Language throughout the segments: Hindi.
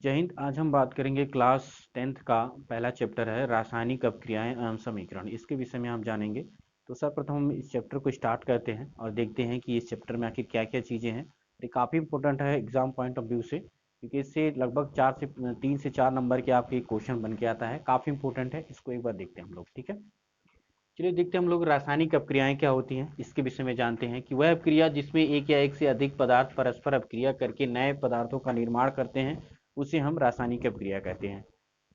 जय हिंद। आज हम बात करेंगे क्लास 10th का पहला चैप्टर है रासायनिक अपक्रियाएं एवं समीकरण। इसके विषय में हम जानेंगे। तो सर्वप्रथम हम इस चैप्टर को स्टार्ट करते हैं और देखते हैं कि इस चैप्टर में आखिर क्या क्या चीज़ें हैं। ये काफ़ी इंपॉर्टेंट है एग्जाम पॉइंट ऑफ व्यू से, क्योंकि इससे लगभग 3 से 4 नंबर के आपके क्वेश्चन बन के आता है। काफ़ी इंपॉर्टेंट है, इसको एक बार देखते हैं हम लोग। ठीक है, चलिए देखते हैं हम लोग रासायनिक अपक्रियाएं क्या होती हैं। इसके विषय में जानते हैं कि वह अपक्रिया जिसमें एक या एक से अधिक पदार्थ परस्पर अपक्रिया करके नए पदार्थों का निर्माण करते हैं उसे हम रासायनिक अपक्रिया कहते हैं।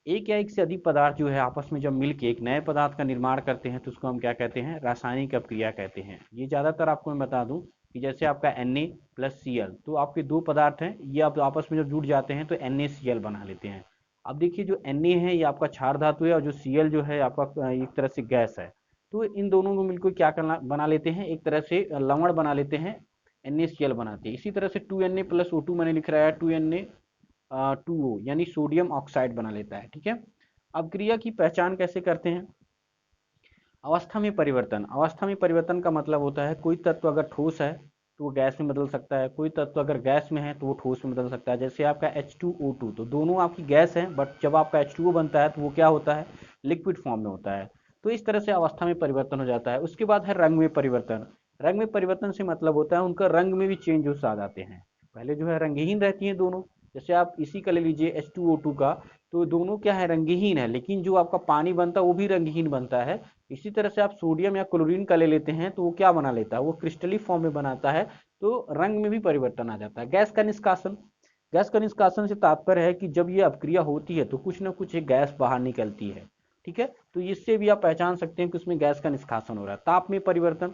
एक या एक से अधिक पदार्थ जो है आपस में जब मिलकर एक नए पदार्थ का निर्माण करते हैं तो उसको हम क्या कहते हैं, रासायनिक अपक्रिया कहते हैं। ये ज़्यादातर आपको मैं बता दूं कि जैसे आपका Na प्लस Cl, तो आपके दो पदार्थ हैं, ये आप आपस में जब जुड़ जाते हैं तो NaCl बना लेते हैं। अब देखिए जो Na है ये आपका क्षार धातु है और जो Cl जो है आपका एक तरह से गैस है। तो इन दोनों को मिलकर क्या करना बना लेते हैं, एक तरह से लवण बना लेते हैं, NaCl बनाते हैं। इसी तरह से 2Na प्लस O2 मैंने लिख रहा है 2Na 2O यानी सोडियम ऑक्साइड बना लेता है। ठीक है, अब क्रिया की पहचान कैसे करते हैं। अवस्था में परिवर्तन, अवस्था में परिवर्तन का मतलब होता है कोई तत्व अगर ठोस है तो वो गैस में बदल सकता है, कोई तत्व अगर गैस में है तो वो ठोस में बदल सकता है। जैसे आपका H2O2, तो दोनों आपकी गैस है, बट जब आपका H2O बनता है तो वो क्या होता है, लिक्विड फॉर्म में होता है। तो इस तरह से अवस्था में परिवर्तन हो जाता है। उसके बाद है रंग में परिवर्तन। रंग में परिवर्तन से मतलब होता है उनका रंग में भी चेंजेस आ जाते हैं। पहले जो है रंगहीन रहती हैं दोनों, जैसे आप इसी का ले लीजिए H2O2 का, तो दोनों क्या है, रंगहीन है, लेकिन जो आपका पानी बनता है वो भी रंगहीन बनता है। इसी तरह से आप सोडियम या क्लोरीन का ले लेते हैं तो वो क्या बना लेता है, वो क्रिस्टली फॉर्म में बनाता है, तो रंग में भी परिवर्तन आ जाता है। गैस का निष्कासन, गैस का निष्कासन से तात्पर्य है कि जब ये अपक्रिया होती है तो कुछ ना कुछ एक गैस बाहर निकलती है। ठीक है, तो इससे भी आप पहचान सकते हैं कि उसमें गैस का निष्कासन हो रहा है। ताप में परिवर्तन,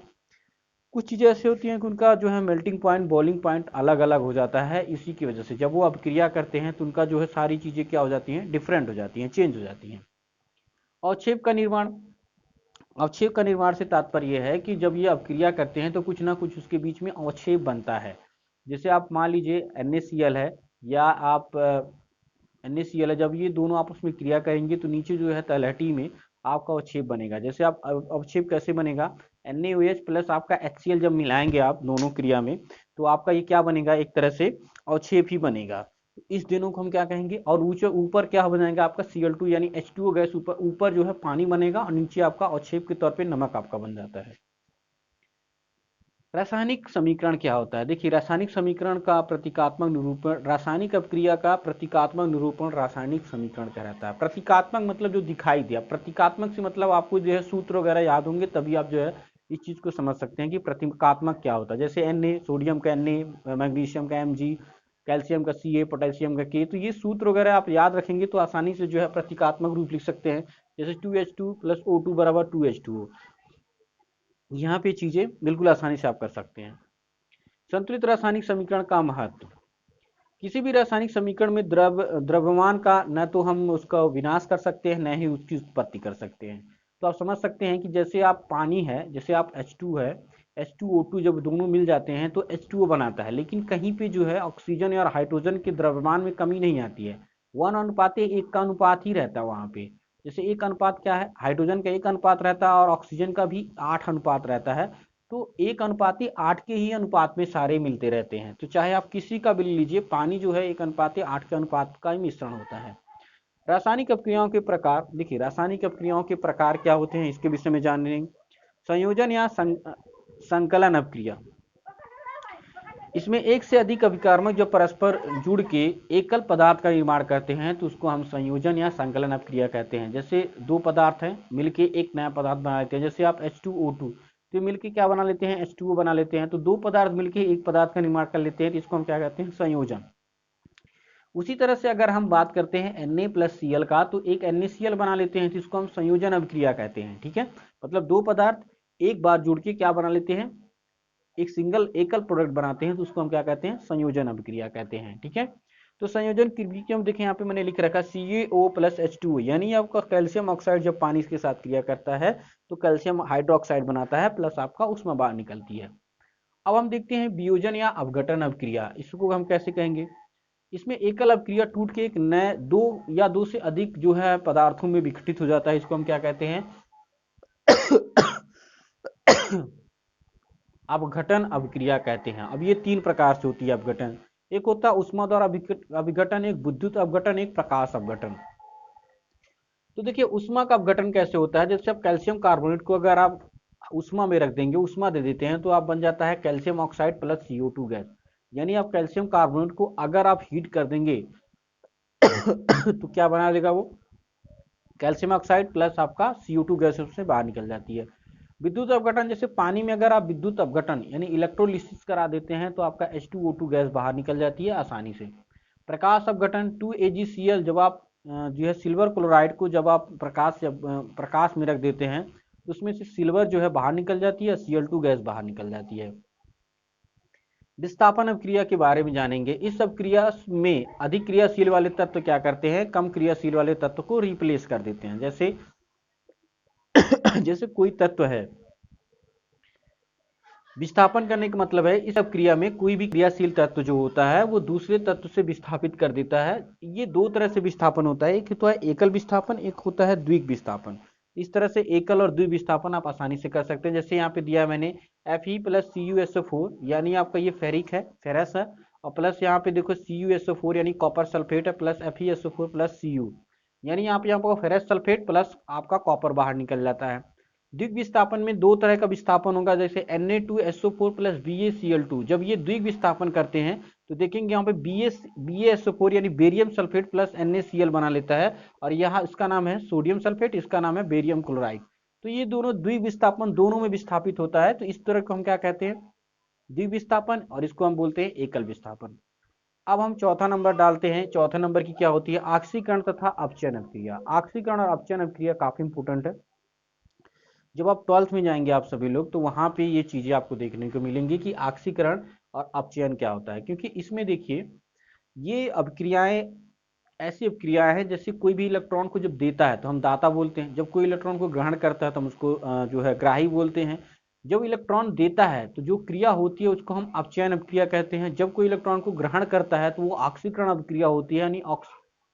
कुछ चीज़ें ऐसी होती हैं कि उनका जो है मेल्टिंग पॉइंट, बॉइलिंग पॉइंट अलग अलग हो जाता है। इसी की वजह से जब वो अपक्रिया करते हैं तो उनका जो है सारी चीज़ें क्या हो जाती हैं, डिफरेंट हो जाती हैं, चेंज हो जाती हैं। अवक्षेप का निर्माण, अवक्षेप का निर्माण से तात्पर्य है कि जब ये अपक्रिया करते हैं तो कुछ ना कुछ उसके बीच में अवक्षेप बनता है। जैसे आप मान लीजिए NaCl है या आप NaCl है, जब ये दोनों आपस में क्रिया करेंगे तो नीचे जो है तलहटी में आपका अवक्षेप बनेगा। जैसे आप अवक्षेप कैसे बनेगा, NaOH प्लस आपका HCl जब मिलाएंगे आप दोनों क्रिया में तो आपका ये क्या बनेगा, एक तरह से अवक्षेप ही बनेगा। इस दोनों को हम क्या कहेंगे, और ऊंचे ऊपर क्या बनेगा आपका Cl2 यानी H2O गैस, ऊपर ऊपर जो है पानी बनेगा और नीचे आपका अवक्षेप के तौर पे नमक आपका बन जाता है। रासायनिक समीकरण क्या होता है, देखिए रासायनिक समीकरण का प्रतीकात्मक निरूपण, रासायनिक अपक्रिया का प्रतीकात्मक निरूपण रासायनिक समीकरण कहलाता है। प्रतीकात्मक मतलब जो दिखाई दिया, प्रतीकात्मक से मतलब आपको जो है सूत्र वगैरह याद होंगे तभी आप जो है इस चीज को समझ सकते हैं कि प्रतीकात्मक क्या होता है। जैसे Na, सोडियम का Na, मैग्नीशियम का Mg, कैल्शियम का Ca, पोटेशियम का K, तो ये सूत्र वगैरह आप याद रखेंगे तो आसानी से जो है प्रतीकात्मक रूप लिख सकते हैं। जैसे 2H2 प्लस O2 बराबर 2H2O, यहाँ पे चीजें बिल्कुल आसानी से आप कर सकते हैं। संतुलित रासायनिक समीकरण का महत्व, किसी भी रासायनिक समीकरण में द्रव्यमान का न तो हम उसका विनाश कर सकते हैं न ही उसकी उत्पत्ति कर सकते हैं। तो आप समझ सकते हैं कि जैसे आप पानी है, जैसे आप H2 है, H2O2 जब दोनों मिल जाते हैं तो H2O बनाता है, लेकिन कहीं पे जो है ऑक्सीजन और हाइड्रोजन के द्रव्यमान में कमी नहीं आती है। 1:1 का अनुपात ही रहता है वहां पे। जैसे एक अनुपात क्या है, हाइड्रोजन का एक अनुपात रहता है और ऑक्सीजन का भी 8 अनुपात रहता है। तो 1:8 के ही अनुपात में सारे मिलते रहते हैं। तो चाहे आप किसी का भी ले लीजिए, पानी जो है 1:8 के अनुपात का ही मिश्रण होता है। रासायनिक अपक्रियाओं के प्रकार, देखिए रासायनिक अपक्रियाओं के प्रकार क्या होते हैं इसके विषय में जान लेंगे। संयोजन या संकलन अपक्रिया, इसमें एक से अधिक अभिकारक जो परस्पर जुड़ के एकल पदार्थ का निर्माण करते हैं तो उसको हम संयोजन या संकलन अपक्रिया कहते हैं। जैसे दो पदार्थ हैं मिलके एक नया पदार्थ बना लेते हैं, जैसे आप H2O2, तो मिलके क्या बना लेते हैं, H2O बना लेते हैं। तो दो पदार्थ मिलके एक पदार्थ का निर्माण कर लेते हैं तो इसको हम क्या कहते हैं, संयोजन। उसी तरह से अगर हम बात करते हैं Na प्लस Cl का, तो एक NaCl बना लेते हैं तो इसको हम संयोजन अभिक्रिया कहते हैं। ठीक है, मतलब दो पदार्थ एक बार जुड़ के क्या बना लेते हैं, एक सिंगल एकल प्रोडक्ट बनाते हैं तो उसको हम क्या कहते हैं, संयोजन अभिक्रिया कहते हैं। ठीक है, तो संयोजन क्रिया की हम देखें, यहाँ पे मैंने लिख रखा CaO प्लस H2O, यानी आपका कैल्शियम ऑक्साइड जब पानी के साथ क्रिया करता है तो कैल्शियम हाइड्रोक्साइड बनाता है प्लस आपका उसमें बाहर निकलती है। अब हम देखते हैं वियोजन या अपघटन अभिक्रिया, इसको हम कैसे कहेंगे। इसमें एकल अपक्रिया टूट के एक नए दो या दो से अधिक जो है पदार्थों में विघटित हो जाता है, इसको हम क्या कहते हैं, अपघटन अभिक्रिया कहते हैं। अब ये तीन प्रकार से होती है अपघटन। एक होता है उष्मा द्वारा अभिघटन, एक विद्युत अपघटन, एक प्रकाश अपघटन। तो देखिए उष्मा का अपघटन कैसे होता है, जैसे आप कैल्शियम कार्बोनेट को अगर आप उष्मा में रख देंगे, उष्मा दे देते हैं, तो आप बन जाता है calcium oxide plus CO2 gas. यानी आप कैल्शियम कार्बोनेट को अगर आप हीट कर देंगे तो क्या बना देगा वो, कैल्शियम ऑक्साइड प्लस आपका CO2 गैस उससे बाहर निकल जाती है। विद्युत अपघटन, जैसे पानी में अगर आप विद्युत अपघटन यानी इलेक्ट्रोलिसिस करा देते हैं तो आपका H2O2 गैस बाहर निकल जाती है आसानी से। प्रकाश अपघटन 2AgCl, जब आप जो है सिल्वर क्लोराइड को जब आप प्रकाश में रख देते हैं तो उसमें से सिल्वर जो है बाहर निकल जाती है, Cl2 गैस बाहर निकल जाती है। विस्थापन अपक्रिया के बारे में जानेंगे। इस अपक्रिया में अधिक क्रियाशील वाले तत्व क्या करते हैं, कम क्रियाशील वाले तत्व को रिप्लेस कर देते हैं। जैसे जैसे कोई तत्व है, विस्थापन करने का मतलब है इस अपक्रिया में कोई भी क्रियाशील तत्व जो होता है वो दूसरे तत्व से विस्थापित कर देता है। ये दो तरह से विस्थापन होता है, एक तो है एकल विस्थापन, एक होता है द्विक विस्थापन। इस तरह से एकल और द्वि विस्थापन आप आसानी से कर सकते हैं। जैसे यहाँ पे दिया है मैंने Fe प्लस CuSO4, यानी आपका ये फेरिक है, फेरस है, और प्लस यहाँ पे देखो CuSO4 यानी कॉपर सल्फेट है, प्लस FeSO4 प्लस Cu, यानी यहाँ पर फेरस सल्फेट प्लस आपका कॉपर बाहर निकल जाता है। द्विक विस्थापन में दो तरह का विस्थापन होगा, जैसे Na2SO4 प्लस BaCl2। जब ये द्विक विस्थापन करते हैं तो देखेंगे यहाँ पे BaSO4 यानी बेरियम सल्फेट प्लस NaCl बना लेता है, और यहाँ इसका नाम है सोडियम सल्फेट, इसका नाम है बेरियम क्लोराइड। तो ये दोनों द्विक विस्थापन दोनों में विस्थापित होता है, तो इस तरह को हम क्या कहते हैं, द्विक विस्थापन, और इसको हम बोलते हैं एकल विस्थापन। अब हम चौथा नंबर डालते हैं। चौथा नंबर की क्या होती है, ऑक्सीकरण तथा अपचयन अपक्रिया। ऑक्सीकरण और अपचयन अपक्रिया काफी इंपोर्टेंट है। जब आप 12th में जाएंगे आप सभी लोग, तो वहां पे ये चीजें आपको देखने को मिलेंगी कि ऑक्सीकरण और अपचयन क्या होता है। क्योंकि इसमें देखिए ये अभिक्रियाएं ऐसी अभिक्रियाएं हैं, जैसे कोई भी इलेक्ट्रॉन को जब देता है तो हम दाता बोलते हैं, जब कोई इलेक्ट्रॉन को ग्रहण करता है तो हम उसको जो है ग्राही बोलते हैं। जब इलेक्ट्रॉन देता है तो जो क्रिया होती है उसको हम अपचयन अभिक्रिया कहते हैं। जब कोई इलेक्ट्रॉन को ग्रहण करता है तो वो ऑक्सीकरण अभिक्रिया होती है, यानी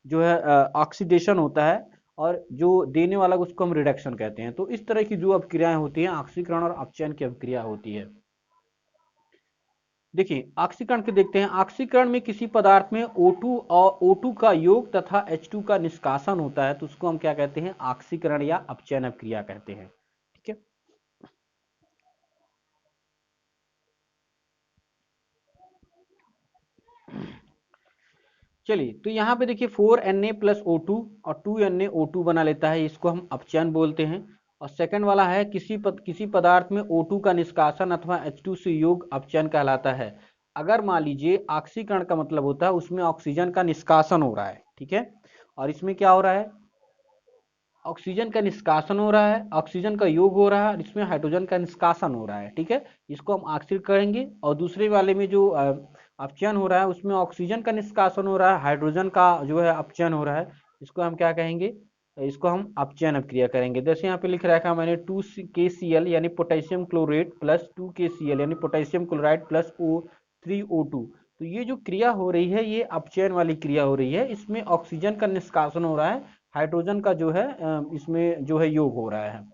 जो है ऑक्सीडेशन होता है, और जो देने वाला उसको हम रिडक्शन कहते हैं। तो इस तरह की जो अभिक्रियाएं होती हैं ऑक्सीकरण और अपचयन की अभिक्रिया होती है। देखिए ऑक्सीकरण के देखते हैं। ऑक्सीकरण में किसी पदार्थ में O2 का योग तथा H2 का निष्कासन होता है, तो उसको हम क्या कहते हैं, ऑक्सीकरण या अपचयन अभिक्रिया कहते हैं। ठीक है, चलिए तो यहाँ पे देखिए 4Na प्लस O2 और 2Na O2 बना लेता है, इसको हम अपचयन बोलते हैं। और सेकंड वाला है किसी पदार्थ में O2 का निष्कासन अथवा H2 से योग अपचयन कहलाता है। अगर मान लीजिए ऑक्सीकरण का मतलब होता है उसमें ऑक्सीजन का निष्कासन हो रहा है, ठीक है, और इसमें क्या हो रहा है, ऑक्सीजन का निष्कासन हो रहा है, ऑक्सीजन का योग हो रहा है, और इसमें हाइड्रोजन का निष्कासन हो रहा है। ठीक है, इसको हम ऑक्सीकरण करेंगे। और दूसरे वाले में जो अपचयन हो रहा है उसमें ऑक्सीजन का निष्कासन हो रहा है, हाइड्रोजन का जो है अपचयन हो रहा है, इसको हम क्या कहेंगे, इसको हम अपचयन अभिक्रिया करेंगे। जैसे यहाँ पे लिख रखा मैंने 2KCl यानी पोटेशियम क्लोरेट प्लस 2KCl यानी पोटेशियम क्लोराइड प्लस O3O2। तो ये जो क्रिया हो रही है ये अपचयन वाली क्रिया हो रही है, इसमें ऑक्सीजन का निष्कासन हो रहा है, हाइड्रोजन का जो है इसमें जो है योग हो रहा है।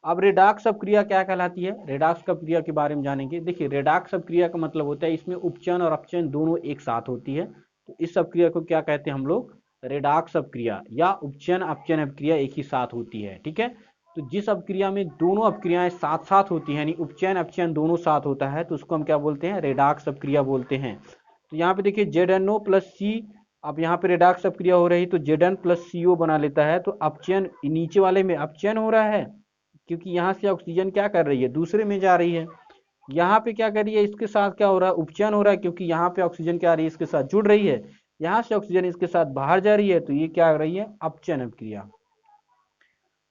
अब रेडॉक्स अपक्रिया क्या कहलाती है, रेडॉक्स अपक्रिया के बारे में जानेंगे। देखिए रेडॉक्स अपक्रिया का मतलब होता है इसमें उपचयन और अपचयन दोनों एक साथ होती है, तो इस अपक्रिया को क्या कहते हैं हम लोग, रेडॉक्स अपक्रिया, या उपचयन अपचयन अपक्रिया एक ही साथ होती है। ठीक है, तो जिस अपक्रिया में दोनों अपक्रियाएं साथ साथ होती हैं, यानी उपचयन अपचयन दोनों साथ होता है, तो उसको हम क्या बोलते हैं, रेडॉक्स अपक्रिया बोलते हैं। तो यहाँ पे देखिए ZNO प्लस C, अब यहाँ पे रेडॉक्स अपक्रिया हो रही है तो Zn प्लस CO बना लेता है, तो अपचयन नीचे वाले में अपचयन हो रहा है, क्योंकि यहाँ से ऑक्सीजन क्या कर रही है, दूसरे में जा रही है। यहाँ पे क्या कर रही है, इसके साथ क्या हो रहा है, उपचयन हो रहा है, क्योंकि यहाँ पे ऑक्सीजन क्या आ रही है, इसके साथ जुड़ रही है। यहाँ से ऑक्सीजन इसके साथ बाहर जा रही है, तो ये क्या कर रही है, अपचयन अभिक्रिया।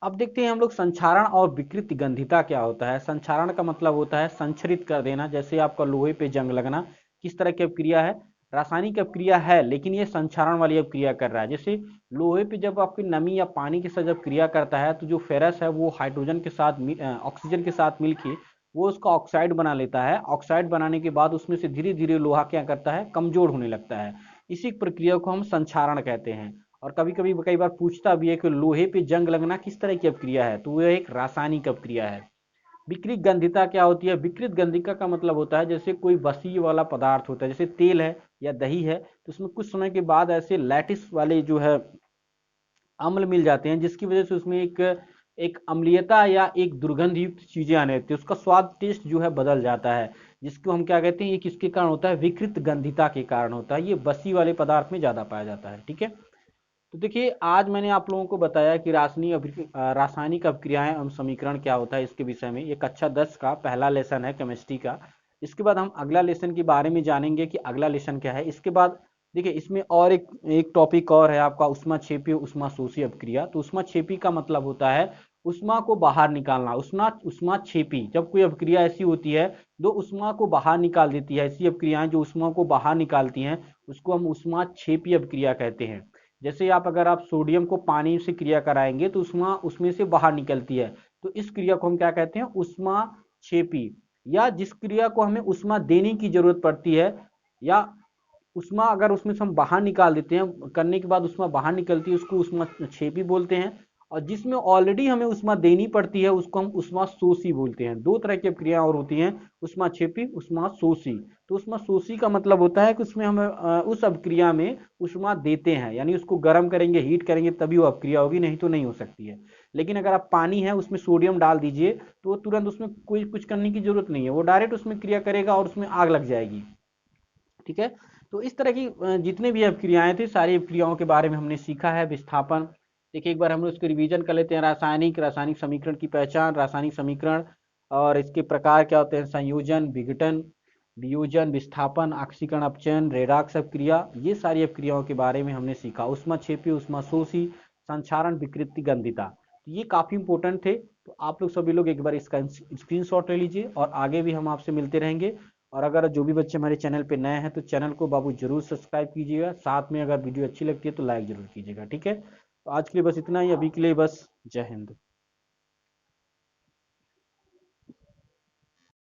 अब देखते हैं हम लोग संक्षारण और विकृत गंधिता क्या होता है। संक्षारण का मतलब होता है संचरित कर देना, जैसे आपका लोहे पे जंग लगना, किस तरह की अपक्रिया है, रासायनिक अपक्रिया है, लेकिन ये संक्षारण वाली अपक्रिया कर रहा है। जैसे लोहे पे जब आपकी नमी या पानी के साथ जब क्रिया करता है तो जो फेरस है वो हाइड्रोजन के साथ ऑक्सीजन के साथ मिलके वो उसका ऑक्साइड बना लेता है। ऑक्साइड बनाने के बाद उसमें से धीरे धीरे लोहा क्या करता है, कमजोर होने लगता है। इसी प्रक्रिया को हम संक्षारण कहते हैं। और कभी कभी कई बार पूछता भी है कि लोहे पे जंग लगना किस तरह की अपक्रिया है, तो वह एक रासायनिक अपक्रिया है। विकृत गंधिता क्या होती है? विकृत गंधिका का मतलब होता है जैसे कोई बसी वाला पदार्थ होता है, जैसे तेल है या दही है, तो उसमें कुछ समय के बाद ऐसे लैटिस वाले जो है अम्ल मिल जाते हैं, जिसकी वजह से उसमें एक एक अम्लीयता या एक दुर्गंध युक्त चीजें आने लगती है, उसका स्वाद टेस्ट जो है बदल जाता है, जिसको हम क्या कहते हैं, ये किसके कारण होता है? विकृत गंधिता के कारण होता है। ये बसी वाले पदार्थ में ज्यादा पाया जाता है। ठीक है, तो देखिए आज मैंने आप लोगों को बताया कि रासायनिक अभिक्रियाएं एवं समीकरण क्या होता है, इसके विषय में। ये कक्षा 10 का पहला लेसन है केमिस्ट्री का। इसके बाद हम अगला लेसन के बारे में जानेंगे कि अगला लेसन क्या है। इसके बाद देखिए इसमें और एक एक टॉपिक और है आपका, ऊष्माक्षेपी ऊष्माशोषी अभिक्रिया। तो ऊष्माक्षेपी का मतलब होता है ऊष्मा को बाहर निकालना। ऊष्माक्षेपी जब कोई अभिक्रिया ऐसी होती है जो ऊष्मा को बाहर निकाल देती है, ऐसी अभिक्रियाएं जो ऊष्मा को बाहर निकालती हैं, उसको हम ऊष्माक्षेपी अभिक्रिया कहते हैं। जैसे अगर आप सोडियम को पानी से क्रिया कराएंगे तो उष्मा उसमें से बाहर निकलती है, तो इस क्रिया को हम क्या कहते हैं? ऊष्माक्षेपी। या जिस क्रिया को हमें उष्मा देने की जरूरत पड़ती है, या उष्मा अगर उसमें से हम बाहर निकाल देते हैं, करने के बाद उष्मा बाहर निकलती है, उसको ऊष्माक्षेपी बोलते हैं। और जिसमें ऑलरेडी हमें उष्मा देनी पड़ती है, उसको हम ऊष्माशोषी बोलते हैं। दो तरह की क्रिया और होती हैं, ऊष्माक्षेपी ऊष्माशोषी। तो ऊष्माशोषी का मतलब होता है कि उसमें हम उस अभिक्रिया में उष्मा देते हैं, यानी उसको गर्म करेंगे, हीट करेंगे, तभी वो अभिक्रिया होगी, नहीं तो नहीं हो सकती है। लेकिन अगर आप पानी है उसमें सोडियम डाल दीजिए तो वो तुरंत, उसमें कोई कुछ करने की जरूरत नहीं है, वो डायरेक्ट उसमें क्रिया करेगा और उसमें आग लग जाएगी। ठीक है, तो इस तरह की जितने भी अभिक्रियाएं थी, सारी अभिक्रियाओं के बारे में हमने सीखा है। विस्थापन देखिए एक बार हम लोग उसको रिवीजन कर लेते हैं। रासायनिक समीकरण की पहचान, रासायनिक समीकरण और इसके प्रकार क्या होते हैं? संयोजन, विघटन, वियोजन, विस्थापन, ऑक्सीकरण अपचयन, रेडॉक्स अभिक्रिया, ये सारी अभिक्रियाओं के बारे में हमने सीखा। ऊष्माक्षेपी, ऊष्माशोषी, संक्षारण, विकृति, गंधिता, तो ये काफी इंपॉर्टेंट थे। तो आप लोग सभी लोग एक बार इसका स्क्रीनशॉट ले लीजिए, और आगे भी हम आपसे मिलते रहेंगे। और अगर जो भी बच्चे हमारे चैनल पे नए हैं तो चैनल को बाबू जरूर सब्सक्राइब कीजिएगा, साथ में अगर वीडियो अच्छी लगती है तो लाइक जरूर कीजिएगा। ठीक है, तो आज के लिए बस इतना ही, अभी के लिए बस जय हिंद।